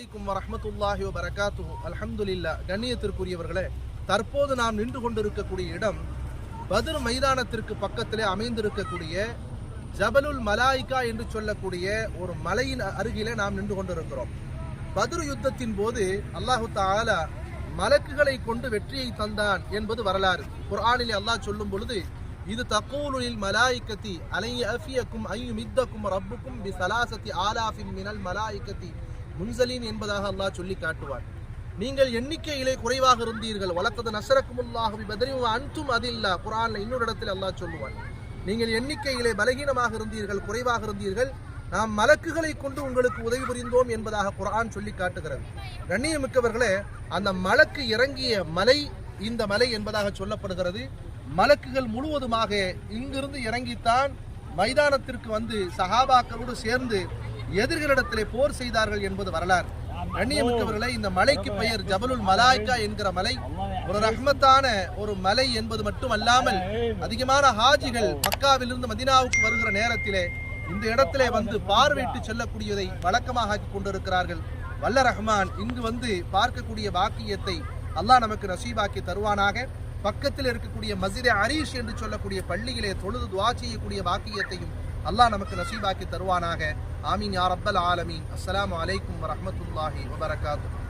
வரஹ்மத்துல்லாஹி வபரகாத்துஹு. அல்ஹம்துலில்லாஹ். கண்ணியத்திற்குரியவர்களே, தற்போது நாம் நின்று கொண்டிருக்கக்கூடிய இடம் பத்ர் மைதானத்திற்கு பக்கத்திலே அமைந்திருக்கக்கூடிய ஜபலுல் மலாயிகா என்று சொல்லக்கூடிய ஒரு மலையின் அருகிலே நாம் நின்று கொண்டிருக்கிறோம். பத்ர் யுத்தத்தின் போது அல்லாஹு தஆலா மலக்குகளை கொண்டு வெற்றியை தந்தான் என்பது வரலாறு. குர்ஆனிலே அல்லாஹ் சொல்லும் பொழுது, இது தகூலுல் மலாயிகதி அலையஃபியக்கும் அய்யுமித்தக்கும் ரப்புக்கும் பிஸலாசதி ஆலாஃபின் மினல் மலாயிகதி முன்சலீன் என்பதாக அல்லாஹ் சொல்லி காட்டுவார். நீங்கள் எண்ணிக்கையிலே குறைவாக இருந்தீர்கள், வலக்கது நஸரக்குமுல்லாஹு பிபத்ரின் வ அன்தும் அதில்லா. குர்ஆன்ல இன்னொரு இடத்தில் அல்லாஹ் சொல்லுவார், நீங்கள் எண்ணிக்கையிலே பலகீனமாக இருந்தீர்கள், குறைவாக இருந்தீர்கள், நாம் மலக்குகளை கொண்டு உங்களுக்கு உதவி புரிந்தோம் என்பதாக குர்ஆன் சொல்லி காட்டுகிறது. கண்ணியமிக்கவர்களே, அந்த மலக்கு இறங்கிய மலை இந்த மலை என்பதாக சொல்லப்படுகிறது. மலக்குகள் முழுவதுமாக இங்கிருந்து இறங்கித்தான் மைதானத்திற்கு வந்து சஹாபாக்களோடு சேர்ந்து எதிர்களிடத்திலே போர் செய்தார்கள் என்பது வரலாறு. கண்ணியமிக்கவர்களே, இந்த மலைக்கு பெயர் ஜபலுல் மலாயிகா என்கிற மலை. ஒரு ரஹ்மத்தான ஒரு மலை என்பது மட்டுமல்லாமல், அதிகமான ஹாஜிகள் மக்காவிலிருந்து மதீனாவுக்கு வருகிற நேரத்திலே இந்த இடத்திலே வந்து பார்வையிட்டு செல்லக்கூடியதை வழக்கமாக ஆக்கி கொண்டிருக்கிறார்கள். வல்ல ரஹ்மான் இங்கு வந்து பார்க்கக்கூடிய பாக்கியத்தை அல்லாஹ் நமக்கு நசீபாக்கி தருவானாக. பக்கத்தில் இருக்கக்கூடிய மஸ்ஜித் அரீஷ் என்று சொல்லக்கூடிய பள்ளியிலே தொழுது துஆ செய்யக்கூடிய பாக்கியத்தையும் அல்லாஹ் நமக்கு நசீபாக்கி தருவானாக. ஆமீன் யா ரப்பல் ஆலமீன். அஸ்ஸலாமு அலைக்கும் வரஹ்மத்துல்லாஹி வபரகாத்துஹு.